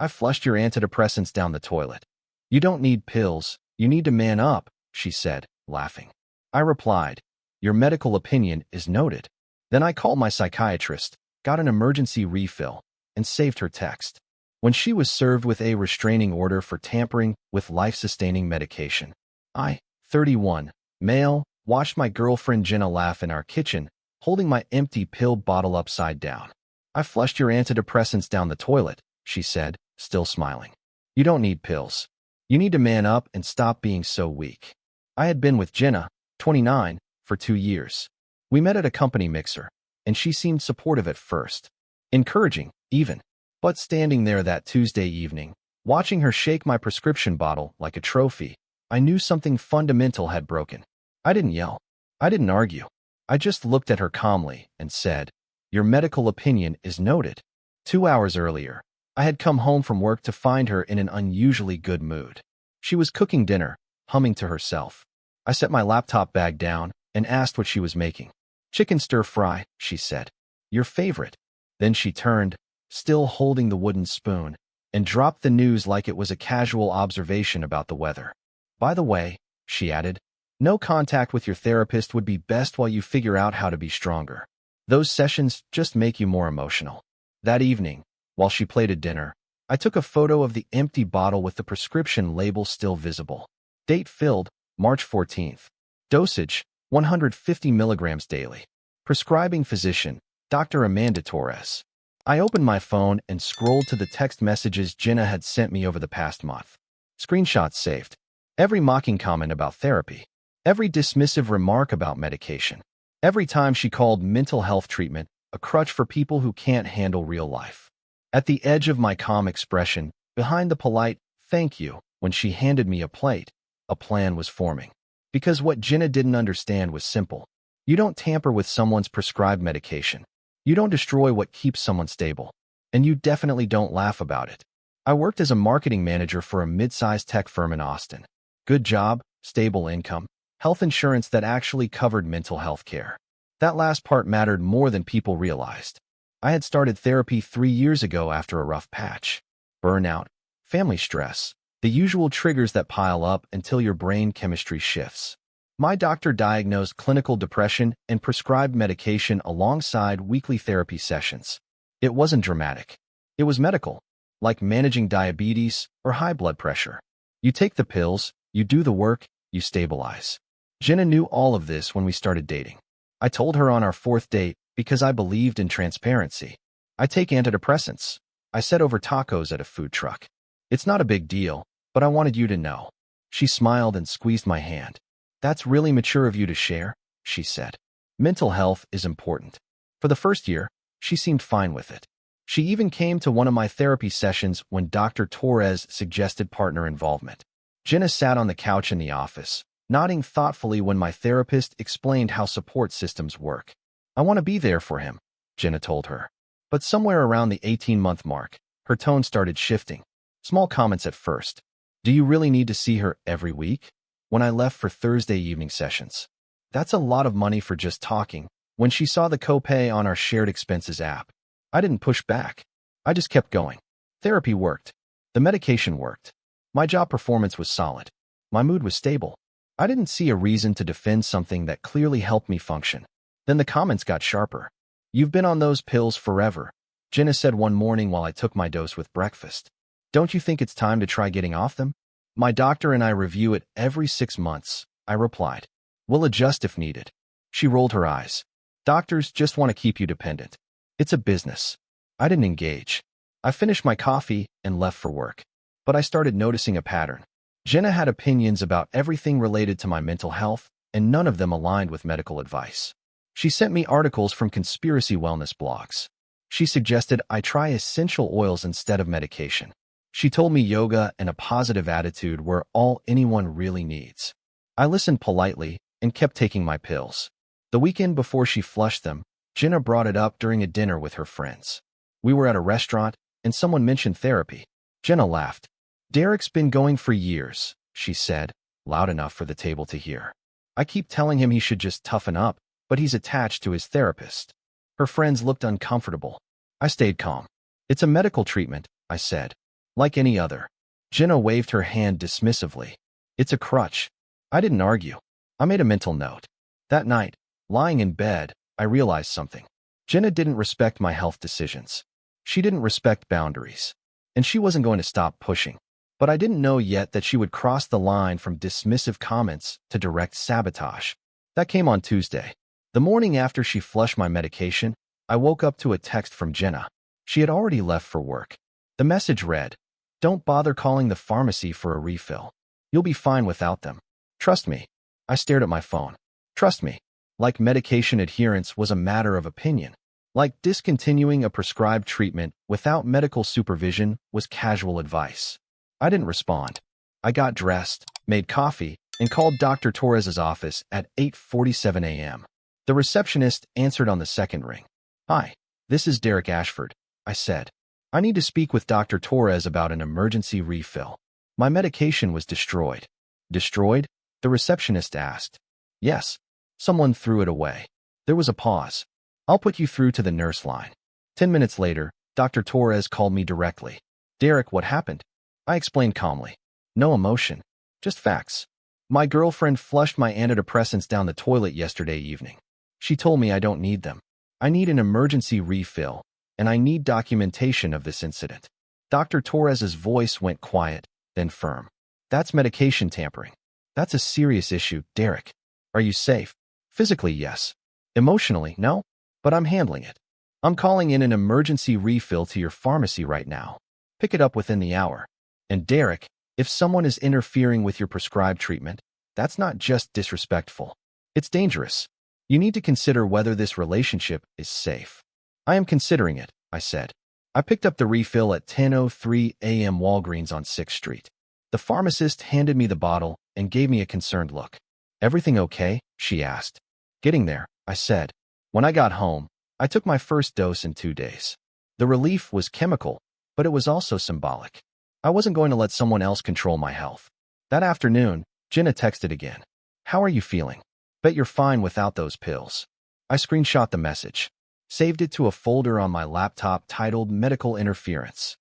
I flushed your antidepressants down the toilet. You don't need pills. You need to man up, she said, laughing. I replied, your medical opinion is noted. Then I called my psychiatrist, got an emergency refill, and saved her text. When she was served with a restraining order for tampering with life-sustaining medication, I, 31, male, watched my girlfriend Jenna laugh in our kitchen, holding my empty pill bottle upside down. I flushed your antidepressants down the toilet, she said, still smiling. You don't need pills. You need to man up and stop being so weak. I had been with Jenna, 29, for 2 years. We met at a company mixer, and she seemed supportive at first. Encouraging, even. But standing there that Tuesday evening, watching her shake my prescription bottle like a trophy, I knew something fundamental had broken. I didn't yell. I didn't argue. I just looked at her calmly and said, your medical opinion is noted. 2 hours earlier, I had come home from work to find her in an unusually good mood. She was cooking dinner, humming to herself. I set my laptop bag down and asked what she was making. Chicken stir-fry, she said. Your favorite. Then she turned, still holding the wooden spoon, and dropped the news like it was a casual observation about the weather. By the way, she added, no contact with your therapist would be best while you figure out how to be stronger. Those sessions just make you more emotional. That evening, while she plated dinner, I took a photo of the empty bottle with the prescription label still visible. Date filled, March 14th. Dosage, 150 milligrams daily. Prescribing physician, Dr. Amanda Torres. I opened my phone and scrolled to the text messages Jenna had sent me over the past month. Screenshots saved. Every mocking comment about therapy. Every dismissive remark about medication. Every time she called mental health treatment a crutch for people who can't handle real life. At the edge of my calm expression, behind the polite, thank you, when she handed me a plate, a plan was forming. Because what Jenna didn't understand was simple. You don't tamper with someone's prescribed medication. You don't destroy what keeps someone stable. And you definitely don't laugh about it. I worked as a marketing manager for a mid-sized tech firm in Austin. Good job, stable income, health insurance that actually covered mental health care. That last part mattered more than people realized. I had started therapy 3 years ago after a rough patch. Burnout, family stress, the usual triggers that pile up until your brain chemistry shifts. My doctor diagnosed clinical depression and prescribed medication alongside weekly therapy sessions. It wasn't dramatic. It was medical, like managing diabetes or high blood pressure. You take the pills, you do the work, you stabilize. Jenna knew all of this when we started dating. I told her on our 4th date because I believed in transparency. I take antidepressants. I said over tacos at a food truck. It's not a big deal, but I wanted you to know. She smiled and squeezed my hand. That's really mature of you to share, she said. Mental health is important. For the first year, she seemed fine with it. She even came to one of my therapy sessions when Dr. Torres suggested partner involvement. Jenna sat on the couch in the office, nodding thoughtfully when my therapist explained how support systems work. I want to be there for him, Jenna told her. But somewhere around the 18-month mark, her tone started shifting. Small comments at first. Do you really need to see her every week? When I left for Thursday evening sessions. That's a lot of money for just talking. When she saw the copay on our shared expenses app, I didn't push back. I just kept going. Therapy worked. The medication worked. My job performance was solid. My mood was stable. I didn't see a reason to defend something that clearly helped me function. Then the comments got sharper. You've been on those pills forever, Jenna said one morning while I took my dose with breakfast. Don't you think it's time to try getting off them? My doctor and I review it every 6 months, I replied. We'll adjust if needed. She rolled her eyes. Doctors just want to keep you dependent. It's a business. I didn't engage. I finished my coffee and left for work. But I started noticing a pattern. Jenna had opinions about everything related to my mental health, and none of them aligned with medical advice. She sent me articles from conspiracy wellness blogs. She suggested I try essential oils instead of medication. She told me yoga and a positive attitude were all anyone really needs. I listened politely and kept taking my pills. The weekend before she flushed them, Jenna brought it up during a dinner with her friends. We were at a restaurant, and someone mentioned therapy. Jenna laughed. Derek's been going for years, she said, loud enough for the table to hear. I keep telling him he should just toughen up, but he's attached to his therapist. Her friends looked uncomfortable. I stayed calm. It's a medical treatment, I said. Like any other. Jenna waved her hand dismissively. It's a crutch. I didn't argue. I made a mental note. That night, lying in bed, I realized something. Jenna didn't respect my health decisions. She didn't respect boundaries. And she wasn't going to stop pushing. But I didn't know yet that she would cross the line from dismissive comments to direct sabotage. That came on Tuesday. The morning after she flushed my medication, I woke up to a text from Jenna. She had already left for work. The message read, "Don't bother calling the pharmacy for a refill. You'll be fine without them. Trust me." I stared at my phone. Trust me. Like medication adherence was a matter of opinion. Like discontinuing a prescribed treatment without medical supervision was casual advice. I didn't respond. I got dressed, made coffee, and called Dr. Torres's office at 8:47 a.m. The receptionist answered on the second ring. "Hi, this is Derek Ashford," I said. "I need to speak with Dr. Torres about an emergency refill. My medication was destroyed." "Destroyed?" the receptionist asked. "Yes. Someone threw it away." There was a pause. "I'll put you through to the nurse line." 10 minutes later, Dr. Torres called me directly. "Derek, what happened?" I explained calmly. No emotion, just facts. "My girlfriend flushed my antidepressants down the toilet yesterday evening. She told me I don't need them. I need an emergency refill, and I need documentation of this incident." Dr. Torres's voice went quiet, then firm. "That's medication tampering. That's a serious issue, Derek. Are you safe?" "Physically, yes. Emotionally, no. But I'm handling it. I'm calling in an emergency refill to your pharmacy right now. Pick it up within the hour. And Derek, if someone is interfering with your prescribed treatment, that's not just disrespectful. It's dangerous. You need to consider whether this relationship is safe." "I am considering it," I said. I picked up the refill at 10:03 a.m. Walgreens on 6th Street. The pharmacist handed me the bottle and gave me a concerned look. "Everything okay?" she asked. "Getting there," I said. When I got home, I took my first dose in 2 days. The relief was chemical, but it was also symbolic. I wasn't going to let someone else control my health. That afternoon, Jenna texted again. "How are you feeling? Bet you're fine without those pills." I screenshot the message, saved it to a folder on my laptop titled Medical Interference.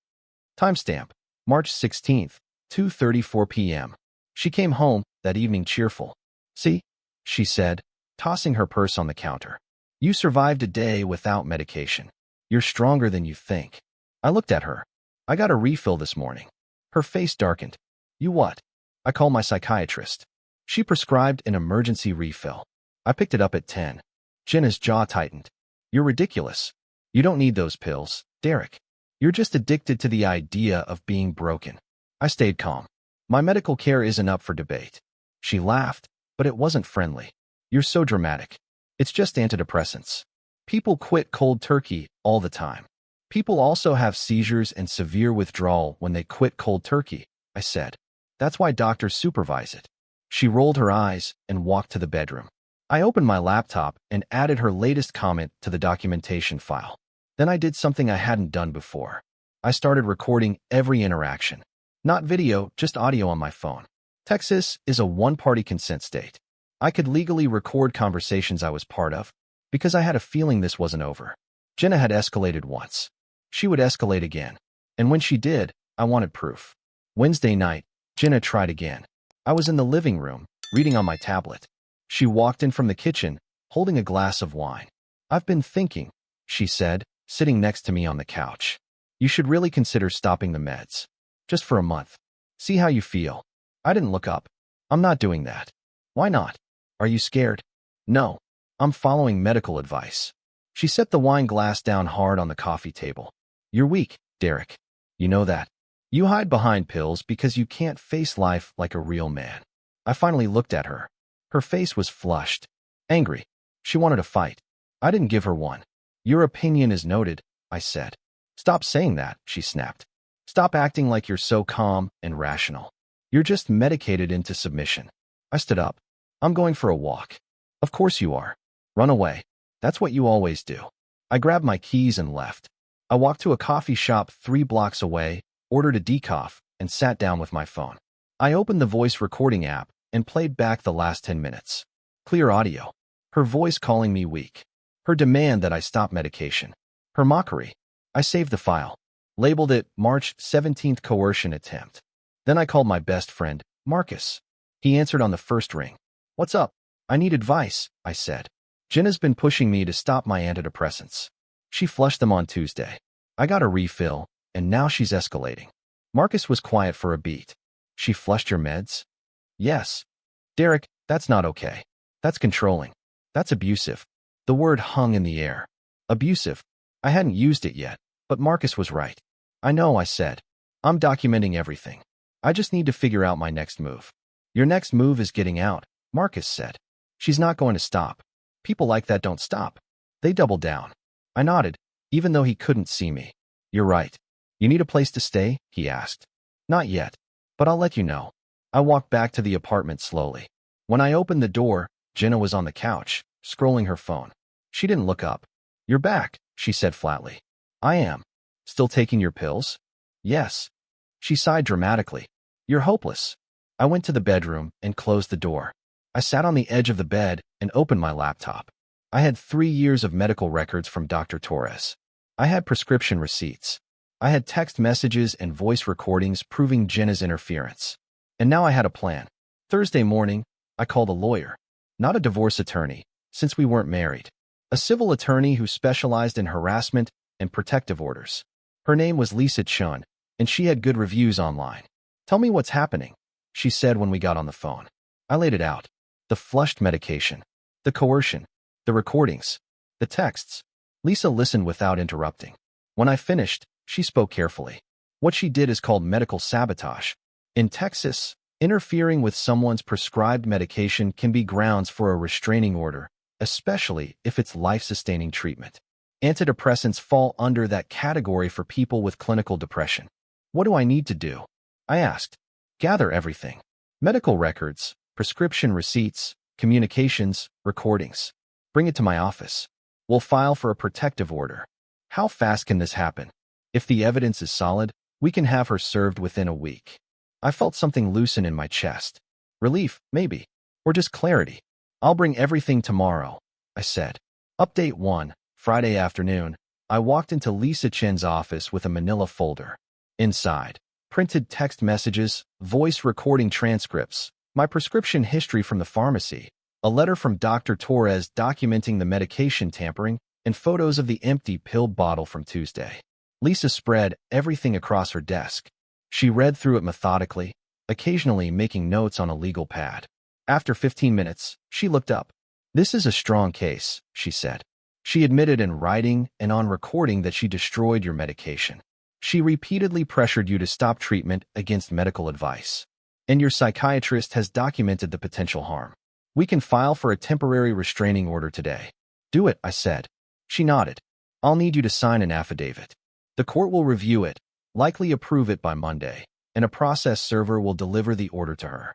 Timestamp, March 16th, 2:34 p.m. She came home that evening cheerful. "See?" she said, tossing her purse on the counter. "You survived a day without medication. You're stronger than you think." I looked at her. "I got a refill this morning." Her face darkened. "You what?" "I called my psychiatrist. She prescribed an emergency refill. I picked it up at 10. Jenna's jaw tightened. "You're ridiculous. You don't need those pills, Derek. You're just addicted to the idea of being broken." I stayed calm. "My medical care isn't up for debate." She laughed, but it wasn't friendly. "You're so dramatic. It's just antidepressants. People quit cold turkey all the time. People also have seizures and severe withdrawal when they quit cold turkey," I said. "That's why doctors supervise it." She rolled her eyes and walked to the bedroom. I opened my laptop and added her latest comment to the documentation file. Then I did something I hadn't done before. I started recording every interaction. Not video, just audio on my phone. Texas is a one-party consent state. I could legally record conversations I was part of because I had a feeling this wasn't over. Jenna had escalated once. She would escalate again. And when she did, I wanted proof. Wednesday night, Jenna tried again. I was in the living room, reading on my tablet. She walked in from the kitchen, holding a glass of wine. "I've been thinking," she said, sitting next to me on the couch. "You should really consider stopping the meds. Just for a month. See how you feel." I didn't look up. "I'm not doing that." "Why not? Are you scared?" "No. I'm following medical advice." She set the wine glass down hard on the coffee table. "You're weak, Derek. You know that. You hide behind pills because you can't face life like a real man." I finally looked at her. Her face was flushed, angry. She wanted a fight. I didn't give her one. "Your opinion is noted," I said. "Stop saying that," she snapped. "Stop acting like you're so calm and rational. You're just medicated into submission." I stood up. "I'm going for a walk." "Of course you are. Run away. That's what you always do." I grabbed my keys and left. I walked to a coffee shop 3 blocks away, ordered a decaf, and sat down with my phone. I opened the voice recording app and played back the last 10 minutes. Clear audio. Her voice calling me weak. Her demand that I stop medication. Her mockery. I saved the file. labeled it March 17th coercion attempt. Then I called my best friend, Marcus. He answered on the first ring. What's up? I need advice, I said. Jenna's been pushing me to stop my antidepressants. She flushed them on Tuesday. I got a refill, and now she's escalating. Marcus was quiet for a beat. She flushed your meds? Yes. Derek, that's not okay. That's controlling. That's abusive. The word hung in the air. Abusive. I hadn't used it yet, but Marcus was right. I know, I said. I'm documenting everything. I just need to figure out my next move. Your next move is getting out, Marcus said. She's not going to stop. People like that don't stop. They double down. I nodded, even though he couldn't see me. You're right. You need a place to stay? He asked. Not yet, but I'll let you know. I walked back to the apartment slowly. When I opened the door, Jenna was on the couch, scrolling her phone. She didn't look up. You're back, she said flatly. I am. Still taking your pills? Yes. She sighed dramatically. You're hopeless. I went to the bedroom and closed the door. I sat on the edge of the bed and opened my laptop. I had 3 years of medical records from Dr. Torres. I had prescription receipts. I had text messages and voice recordings proving Jenna's interference. And now I had a plan. Thursday morning, I called a lawyer. Not a divorce attorney, since we weren't married. A civil attorney who specialized in harassment and protective orders. Her name was Lisa Chun, and she had good reviews online. Tell me what's happening, she said when we got on the phone. I laid it out. The flushed medication. The coercion. The recordings. The texts. Lisa listened without interrupting. When I finished, she spoke carefully. What she did is called medical sabotage. In Texas, interfering with someone's prescribed medication can be grounds for a restraining order, especially if it's life-sustaining treatment. Antidepressants fall under that category for people with clinical depression. What do I need to do? I asked. Gather everything. Medical records, prescription receipts, communications, recordings. Bring it to my office. We'll file for a protective order. How fast can this happen? If the evidence is solid, we can have her served within a week. I felt something loosen in my chest. Relief, maybe. Or just clarity. I'll bring everything tomorrow, I said. Update 1. Friday afternoon, I walked into Lisa Chen's office with a manila folder. Inside, printed text messages, voice recording transcripts, my prescription history from the pharmacy, a letter from Dr. Torres documenting the medication tampering, and photos of the empty pill bottle from Tuesday. Lisa spread everything across her desk. She read through it methodically, occasionally making notes on a legal pad. After 15 minutes, she looked up. This is a strong case, she said. She admitted in writing and on recording that she destroyed your medication. She repeatedly pressured you to stop treatment against medical advice. And your psychiatrist has documented the potential harm. We can file for a temporary restraining order today. Do it, I said. She nodded. I'll need you to sign an affidavit. The court will review it, likely approve it by Monday, and a process server will deliver the order to her.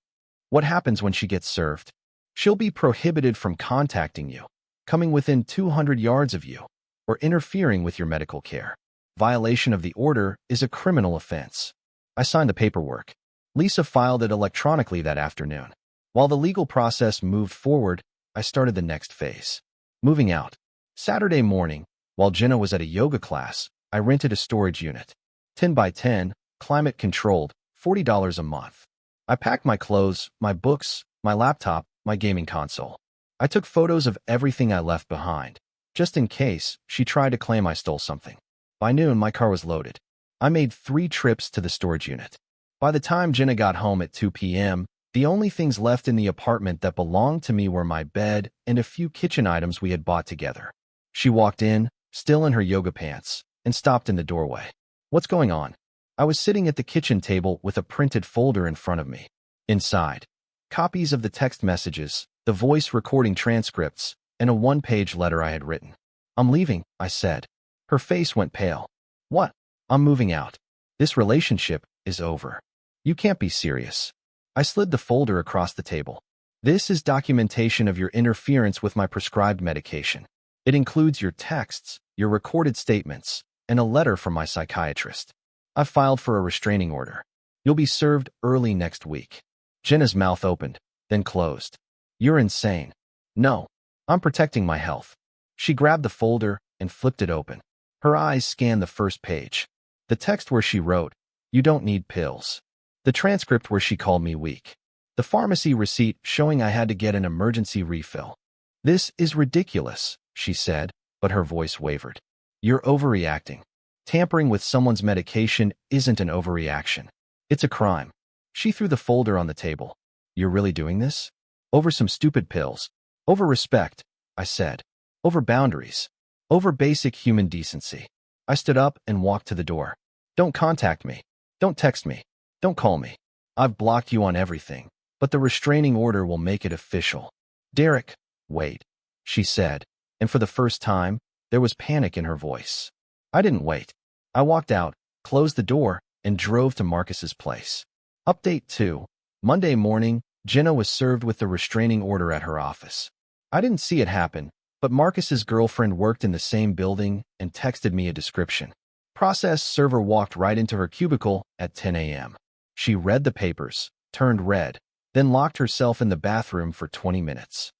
What happens when she gets served? She'll be prohibited from contacting you, coming within 200 yards of you, or interfering with your medical care. Violation of the order is a criminal offense. I signed the paperwork. Lisa filed it electronically that afternoon. While the legal process moved forward, I started the next phase. Moving out. Saturday morning, while Jenna was at a yoga class, I rented a storage unit. 10 by 10, climate-controlled, $40 a month. I packed my clothes, my books, my laptop, my gaming console. I took photos of everything I left behind, just in case she tried to claim I stole something. By noon, my car was loaded. I made 3 trips to the storage unit. By the time Jenna got home at 2 p.m., the only things left in the apartment that belonged to me were my bed and a few kitchen items we had bought together. She walked in, still in her yoga pants, and stopped in the doorway. What's going on? I was sitting at the kitchen table with a printed folder in front of me. Inside, copies of the text messages, the voice recording transcripts, and a 1-page letter I had written. I'm leaving, I said. Her face went pale. What? I'm moving out. This relationship is over. You can't be serious. I slid the folder across the table. This is documentation of your interference with my prescribed medication. It includes your texts, your recorded statements, and a letter from my psychiatrist. I filed for a restraining order. You'll be served early next week. Jenna's mouth opened, then closed. You're insane. No, I'm protecting my health. She grabbed the folder and flipped it open. Her eyes scanned the first page. The text where she wrote, "You don't need pills." The transcript where she called me weak. The pharmacy receipt showing I had to get an emergency refill. "This is ridiculous," she said, but her voice wavered. "You're overreacting. Tampering with someone's medication isn't an overreaction. It's a crime." She threw the folder on the table. "You're really doing this? Over some stupid pills? Over respect," I said. "Over boundaries. Over basic human decency." I stood up and walked to the door. "Don't contact me. Don't text me. Don't call me. I've blocked you on everything, but the restraining order will make it official." "Derek, wait," she said, and for the first time, there was panic in her voice. I didn't wait. I walked out, closed the door, and drove to Marcus's place. Update 2. Monday morning, Jenna was served with the restraining order at her office. I didn't see it happen, but Marcus's girlfriend worked in the same building and texted me a description. Process server walked right into her cubicle at 10 a.m. She read the papers, turned red, then locked herself in the bathroom for 20 minutes.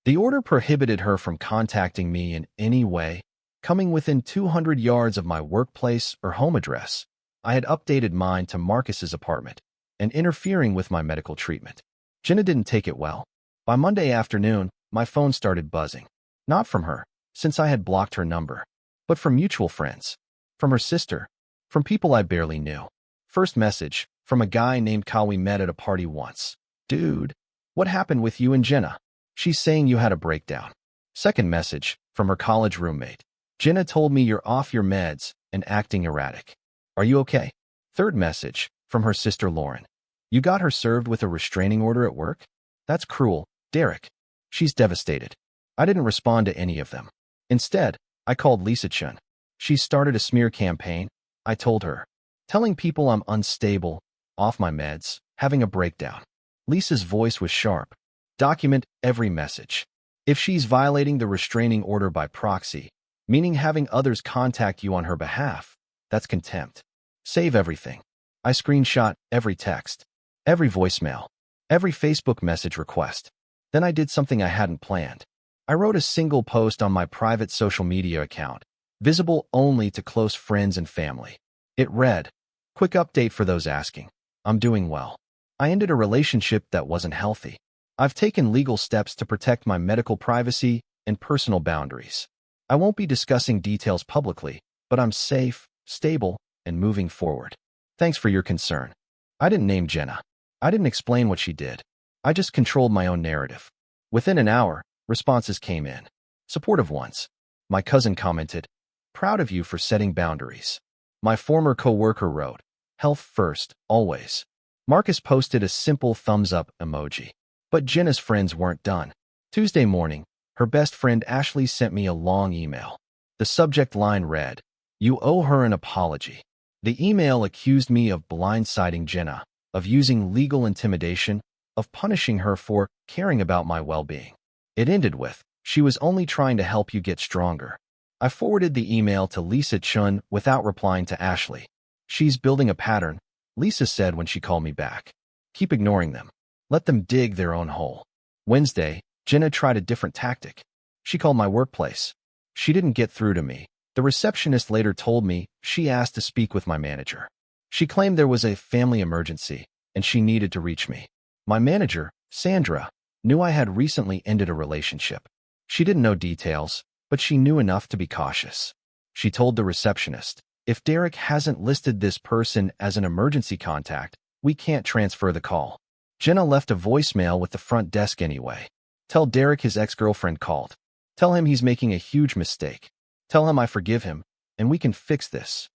The order prohibited her from contacting me in any way, coming within 200 yards of my workplace or home address. I had updated mine to Marcus's apartment, and interfering with my medical treatment. Jenna didn't take it well. By Monday afternoon, my phone started buzzing. Not from her, since I had blocked her number, but from mutual friends, from her sister, from people I barely knew. First message, from a guy named Kyle we met at a party once. "Dude, what happened with you and Jenna? She's saying you had a breakdown." Second message, from her college roommate. "Jenna told me you're off your meds and acting erratic. Are you okay?" Third message, from her sister Lauren. "You got her served with a restraining order at work? That's cruel, Derek." She's devastated. I didn't respond to any of them. Instead, I called Lisa Chun. She started a smear campaign, I told her. Telling people I'm unstable, off my meds, having a breakdown. Lisa's voice was sharp. "Document every message. If she's violating the restraining order by proxy, meaning having others contact you on her behalf, that's contempt. Save everything." I screenshot every text, every voicemail, every Facebook message request. Then I did something I hadn't planned. I wrote a single post on my private social media account, visible only to close friends and family. It read, "Quick update for those asking. I'm doing well. I ended a relationship that wasn't healthy. I've taken legal steps to protect my medical privacy and personal boundaries. I won't be discussing details publicly, but I'm safe, stable, and moving forward. Thanks for your concern." I didn't name Jenna. I didn't explain what she did. I just controlled my own narrative. Within an hour, responses came in. Supportive ones. My cousin commented, "Proud of you for setting boundaries." My former coworker wrote, "Health first, always." Marcus posted a simple thumbs-up emoji. But Jenna's friends weren't done. Tuesday morning, her best friend Ashley sent me a long email. The subject line read, "You owe her an apology." The email accused me of blindsiding Jenna, of using legal intimidation, of punishing her for caring about my well-being. It ended with, "She was only trying to help you get stronger." I forwarded the email to Lisa Chun without replying to Ashley. "She's building a pattern," Lisa said when she called me back. "Keep ignoring them. Let them dig their own hole." Wednesday, Jenna tried a different tactic. She called my workplace. She didn't get through to me. The receptionist later told me she asked to speak with my manager. She claimed there was a family emergency, and she needed to reach me. My manager, Sandra, knew I had recently ended a relationship. She didn't know details, but she knew enough to be cautious. She told the receptionist, "If Derek hasn't listed this person as an emergency contact, we can't transfer the call." Jenna left a voicemail with the front desk anyway. "Tell Derek his ex-girlfriend called. Tell him he's making a huge mistake. Tell him I forgive him, and we can fix this."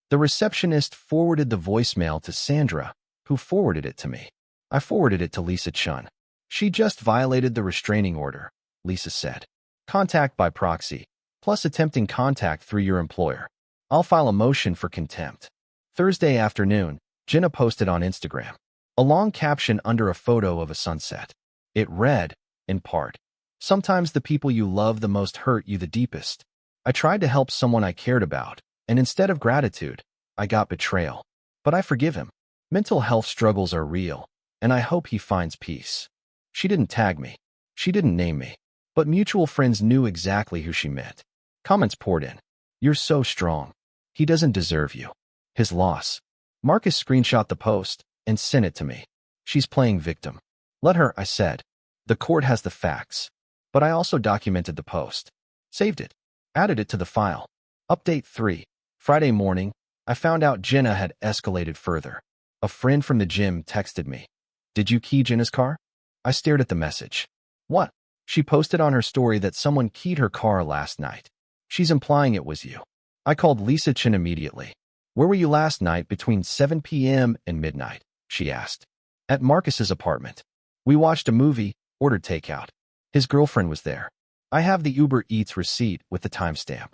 The receptionist forwarded the voicemail to Sandra, who forwarded it to me. I forwarded it to Lisa Chun. "She just violated the restraining order," Lisa said. "Contact by proxy, plus attempting contact through your employer. I'll file a motion for contempt." Thursday afternoon, Jenna posted on Instagram a long caption under a photo of a sunset. It read, in part, "Sometimes the people you love the most hurt you the deepest. I tried to help someone I cared about, and instead of gratitude, I got betrayal. But I forgive him. Mental health struggles are real, and I hope he finds peace." She didn't tag me. She didn't name me. But mutual friends knew exactly who she meant. Comments poured in. "You're so strong. He doesn't deserve you. His loss. Marcus screenshot the post and sent it to me. She's playing victim. Let her, I said. The court has the facts. But I also documented the post. Saved it. Added it to the file. Update 3. Friday morning, I found out Jenna had escalated further. A friend from the gym texted me. Did you key Jenna's car? I stared at the message. What? She posted on her story that someone keyed her car last night. She's implying it was you. I called Lisa Chin immediately. Where were you last night between 7 p.m. and midnight? She asked. At Marcus's apartment. We watched a movie, ordered takeout. His girlfriend was there. I have the Uber Eats receipt with the timestamp.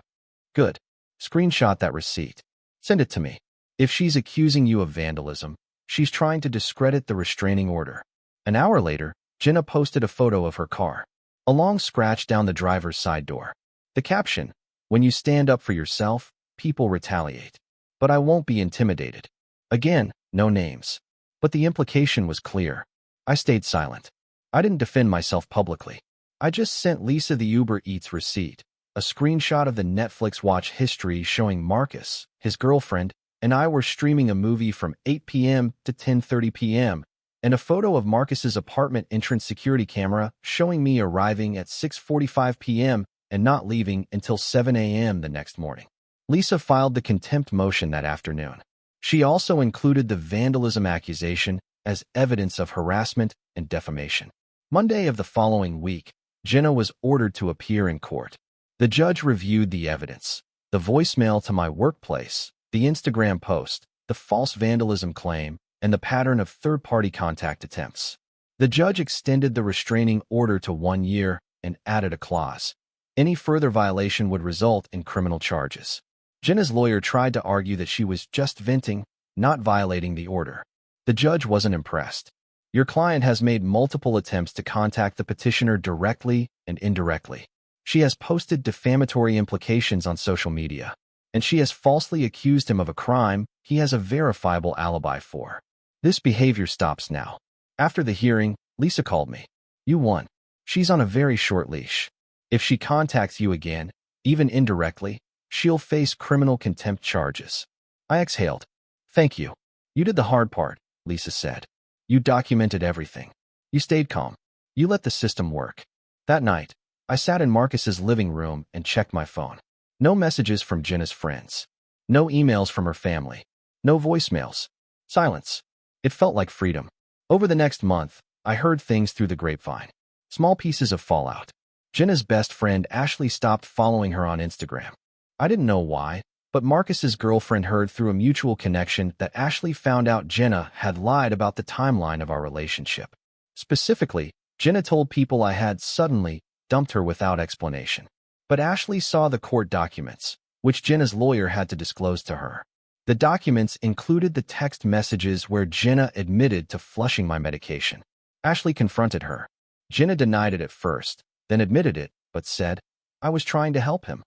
Good. Screenshot that receipt. Send it to me. If she's accusing you of vandalism, she's trying to discredit the restraining order. An hour later, Jenna posted a photo of her car. A long scratch down the driver's side door. The caption, when you stand up for yourself, people retaliate. But I won't be intimidated. Again, no names. But the implication was clear. I stayed silent. I didn't defend myself publicly. I just sent Lisa the Uber Eats receipt, a screenshot of the Netflix watch history showing Marcus, his girlfriend, and I were streaming a movie from 8 p.m. to 10:30 p.m., and a photo of Marcus's apartment entrance security camera showing me arriving at 6:45 p.m. and not leaving until 7 a.m. the next morning. Lisa filed the contempt motion that afternoon. She also included the vandalism accusation as evidence of harassment and defamation. Monday of the following week, Jenna was ordered to appear in court. The judge reviewed the evidence, the voicemail to my workplace, the Instagram post, the false vandalism claim, and the pattern of third-party contact attempts. The judge extended the restraining order to 1 year and added a clause. Any further violation would result in criminal charges. Jenna's lawyer tried to argue that she was just venting, not violating the order. The judge wasn't impressed. Your client has made multiple attempts to contact the petitioner directly and indirectly. She has posted defamatory implications on social media, and she has falsely accused him of a crime he has a verifiable alibi for. This behavior stops now. After the hearing, Lisa called me. You won. She's on a very short leash. If she contacts you again, even indirectly, she'll face criminal contempt charges. I exhaled. Thank you. You did the hard part, Lisa said. You documented everything. You stayed calm. You let the system work. That night, I sat in Marcus's living room and checked my phone. No messages from Jenna's friends. No emails from her family. No voicemails. Silence. It felt like freedom. Over the next month, I heard things through the grapevine. Small pieces of fallout. Jenna's best friend Ashley stopped following her on Instagram. I didn't know why, but Marcus's girlfriend heard through a mutual connection that Ashley found out Jenna had lied about the timeline of our relationship. Specifically, Jenna told people I had suddenly dumped her without explanation. But Ashley saw the court documents, which Jenna's lawyer had to disclose to her. The documents included the text messages where Jenna admitted to flushing my medication. Ashley confronted her. Jenna denied it at first, then admitted it, but said, I was trying to help him.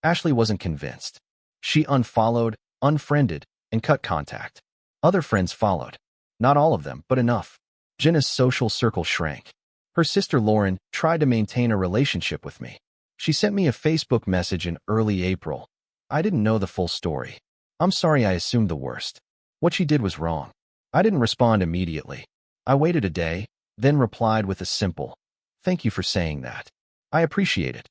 Ashley wasn't convinced. She unfollowed, unfriended, and cut contact. Other friends followed. Not all of them, but enough. Jenna's social circle shrank. Her sister Lauren tried to maintain a relationship with me. She sent me a Facebook message in early April. I didn't know the full story. I'm sorry I assumed the worst. What she did was wrong. I didn't respond immediately. I waited a day, then replied with a simple, thank you for saying that. I appreciate it.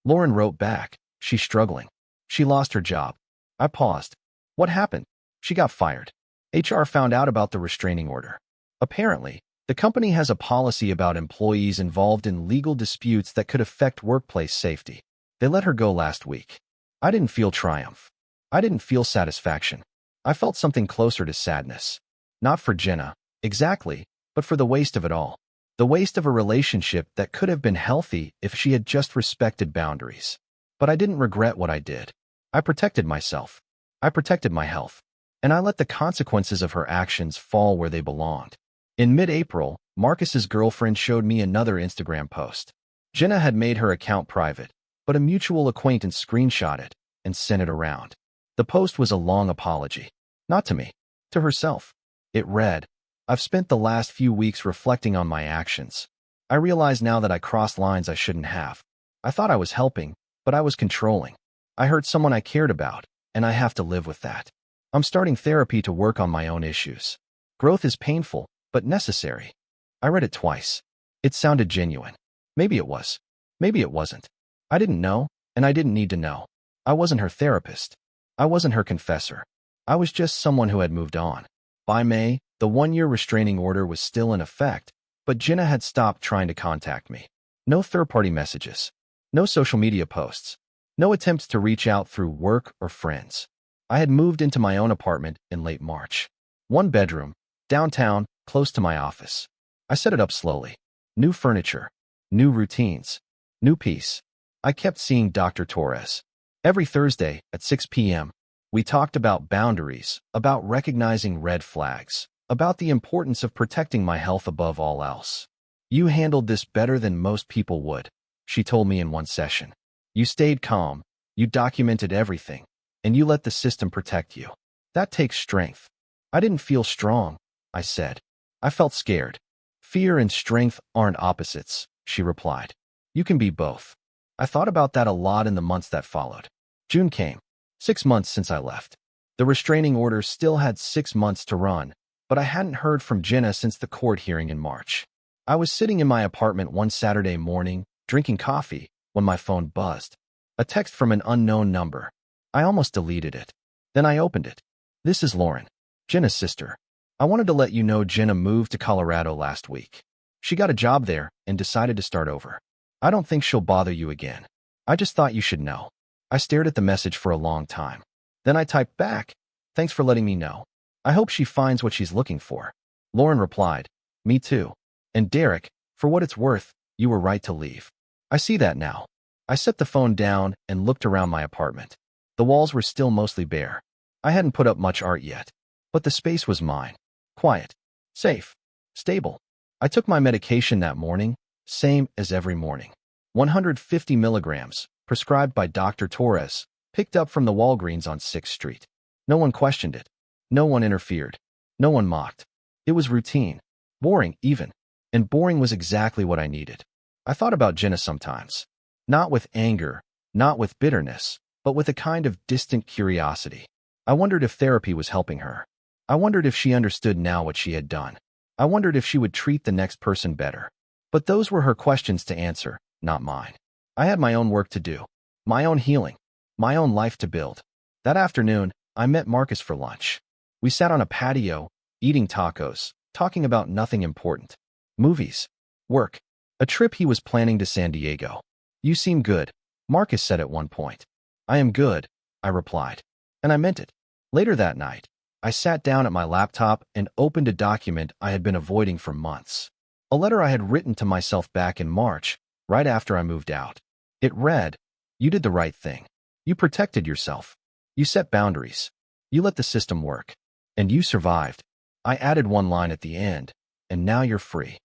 Lauren wrote back, she's struggling. She lost her job. I paused. What happened? She got fired. HR found out about the restraining order. Apparently, the company has a policy about employees involved in legal disputes that could affect workplace safety. They let her go last week. I didn't feel triumph. I didn't feel satisfaction. I felt something closer to sadness. Not for Jenna, exactly, but for the waste of it all. The waste of a relationship that could have been healthy if she had just respected boundaries. But I didn't regret what I did. I protected myself. I protected my health. And I let the consequences of her actions fall where they belonged. In mid-April, Marcus's girlfriend showed me another Instagram post. Jenna had made her account private, but a mutual acquaintance screenshot it and sent it around. The post was a long apology. Not to me, to herself. It read, I've spent the last few weeks reflecting on my actions. I realize now that I crossed lines I shouldn't have. I thought I was helping, but I was controlling. I hurt someone I cared about, and I have to live with that. I'm starting therapy to work on my own issues. Growth is painful, but necessary. I read it twice. It sounded genuine. Maybe it was. Maybe it wasn't. I didn't know, and I didn't need to know. I wasn't her therapist. I wasn't her confessor. I was just someone who had moved on. By May, the 1-year restraining order was still in effect, but Jenna had stopped trying to contact me. No third-party messages. No social media posts. No attempts to reach out through work or friends. I had moved into my own apartment in late March. 1 bedroom, downtown, close to my office. I set it up slowly. New furniture. New routines. New peace. I kept seeing Dr. Torres. Every Thursday at 6 p.m., we talked about boundaries, about recognizing red flags, about the importance of protecting my health above all else. You handled this better than most people would, she told me in one session. You stayed calm, you documented everything, and you let the system protect you. That takes strength. I didn't feel strong, I said. I felt scared. Fear and strength aren't opposites, she replied. You can be both. I thought about that a lot in the months that followed. June came. 6 months since I left. The restraining order still had 6 months to run, but I hadn't heard from Jenna since the court hearing in March. I was sitting in my apartment one Saturday morning, drinking coffee, when my phone buzzed. A text from an unknown number. I almost deleted it. Then I opened it. This is Lauren, Jenna's sister. I wanted to let you know Jenna moved to Colorado last week. She got a job there and decided to start over. I don't think she'll bother you again. I just thought you should know. I stared at the message for a long time. Then I typed back, thanks for letting me know. I hope she finds what she's looking for. Lauren replied, me too. And Derek, for what it's worth, you were right to leave. I see that now. I set the phone down and looked around my apartment. The walls were still mostly bare. I hadn't put up much art yet, but the space was mine. Quiet, safe, stable. I took my medication that morning, same as every morning. 150 milligrams, prescribed by Dr. Torres, picked up from the Walgreens on 6th Street. No one questioned it. No one interfered. No one mocked. It was routine. Boring, even. And boring was exactly what I needed. I thought about Jenna sometimes. Not with anger, not with bitterness, but with a kind of distant curiosity. I wondered if therapy was helping her. I wondered if she understood now what she had done. I wondered if she would treat the next person better. But those were her questions to answer, not mine. I had my own work to do, my own healing, my own life to build. That afternoon, I met Marcus for lunch. We sat on a patio, eating tacos, talking about nothing important. Movies, work, a trip he was planning to San Diego. You seem good, Marcus said at one point. I am good, I replied. And I meant it. Later that night, I sat down at my laptop and opened a document I had been avoiding for months. A letter I had written to myself back in March, right after I moved out. It read, you did the right thing. You protected yourself. You set boundaries. You let the system work. And you survived. I added one line at the end, and now you're free.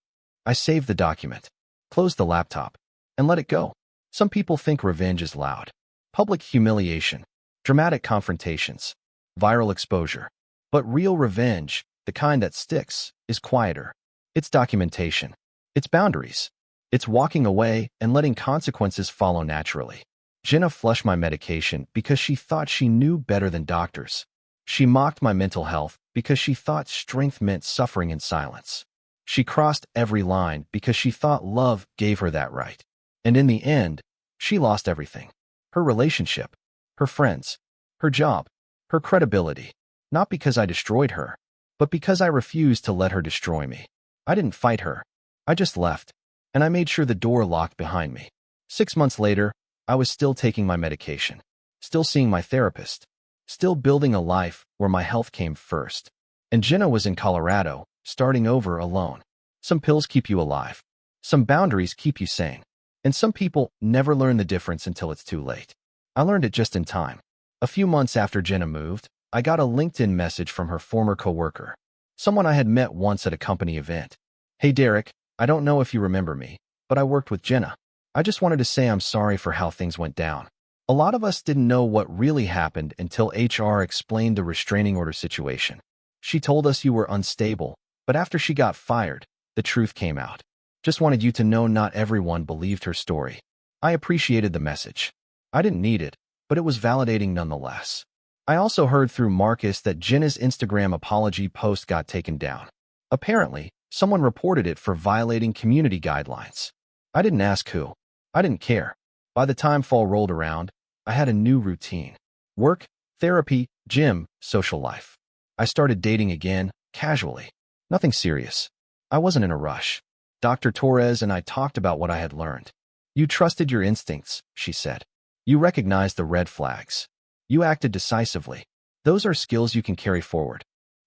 I saved the document, closed the laptop, and let it go. Some people think revenge is loud. Public humiliation, dramatic confrontations, viral exposure. But real revenge, the kind that sticks, is quieter. It's documentation. It's boundaries. It's walking away and letting consequences follow naturally. Jenna flushed my medication because she thought she knew better than doctors. She mocked my mental health because she thought strength meant suffering in silence. She crossed every line because she thought love gave her that right. And in the end, she lost everything. Her relationship, her friends, her job, her credibility. Not because I destroyed her, but because I refused to let her destroy me. I didn't fight her. I just left. And I made sure the door locked behind me. 6 months later, I was still taking my medication, still seeing my therapist, still building a life where my health came first. And Jenna was in Colorado, starting over alone. Some pills keep you alive. Some boundaries keep you sane. And some people never learn the difference until it's too late. I learned it just in time. A few months after Jenna moved, I got a LinkedIn message from her former coworker, someone I had met once at a company event. Hey Derek, I don't know if you remember me, but I worked with Jenna. I just wanted to say I'm sorry for how things went down. A lot of us didn't know what really happened until HR explained the restraining order situation. She told us you were unstable, but after she got fired, the truth came out. Just wanted you to know not everyone believed her story. I appreciated the message. I didn't need it, but it was validating nonetheless. I also heard through Marcus that Jenna's Instagram apology post got taken down. Apparently, someone reported it for violating community guidelines. I didn't ask who. I didn't care. By the time fall rolled around, I had a new routine. Work, therapy, gym, social life. I started dating again, casually. Nothing serious. I wasn't in a rush. Dr. Torres and I talked about what I had learned. You trusted your instincts, she said. You recognized the red flags. You acted decisively. Those are skills you can carry forward.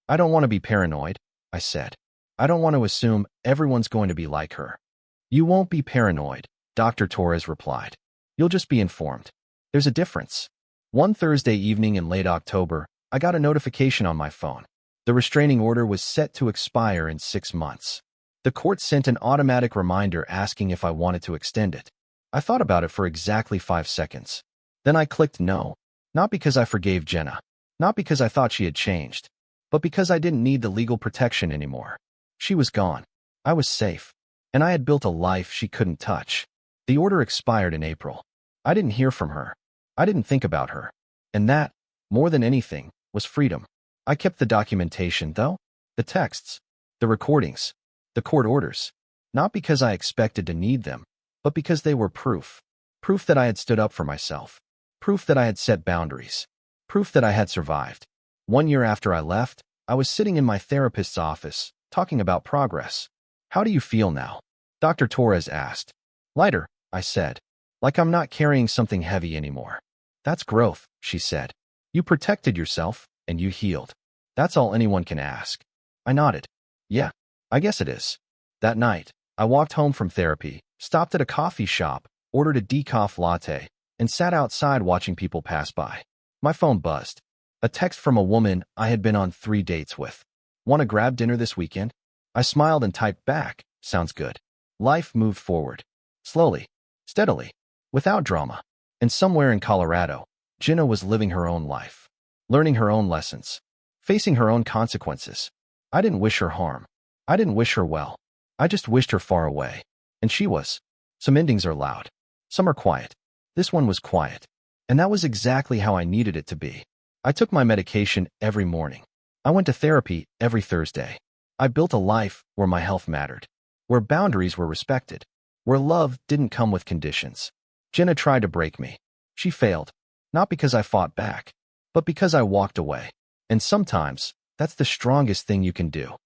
I don't want to be paranoid, I said. I don't want to assume everyone's going to be like her. You won't be paranoid, Dr. Torres replied. You'll just be informed. There's a difference. One Thursday evening in late October, I got a notification on my phone. The restraining order was set to expire in 6 months. The court sent an automatic reminder asking if I wanted to extend it. I thought about it for exactly 5 seconds. Then I clicked no, not because I forgave Jenna, not because I thought she had changed, but because I didn't need the legal protection anymore. She was gone. I was safe. And I had built a life she couldn't touch. The order expired in April. I didn't hear from her. I didn't think about her. And that, more than anything, was freedom. I kept the documentation, though. The texts, the recordings, the court orders. Not because I expected to need them, but because they were proof. Proof that I had stood up for myself. Proof that I had set boundaries. Proof that I had survived. 1 year after I left, I was sitting in my therapist's office, talking about progress. How do you feel now? Dr. Torres asked. Lighter, I said. Like I'm not carrying something heavy anymore. That's growth, she said. You protected yourself, and you healed. That's all anyone can ask. I nodded. Yeah, I guess it is. That night, I walked home from therapy, stopped at a coffee shop, ordered a decaf latte, and sat outside watching people pass by. My phone buzzed. A text from a woman I had been on 3 dates with. Want to grab dinner this weekend? I smiled and typed back, sounds good. Life moved forward. Slowly, steadily, without drama. And somewhere in Colorado, Jenna was living her own life, learning her own lessons, facing her own consequences. I didn't wish her harm. I didn't wish her well. I just wished her far away. And she was. Some endings are loud. Some are quiet. This one was quiet. And that was exactly how I needed it to be. I took my medication every morning. I went to therapy every Thursday. I built a life where my health mattered, where boundaries were respected, where love didn't come with conditions. Jenna tried to break me. She failed, not because I fought back, but because I walked away. And sometimes, that's the strongest thing you can do.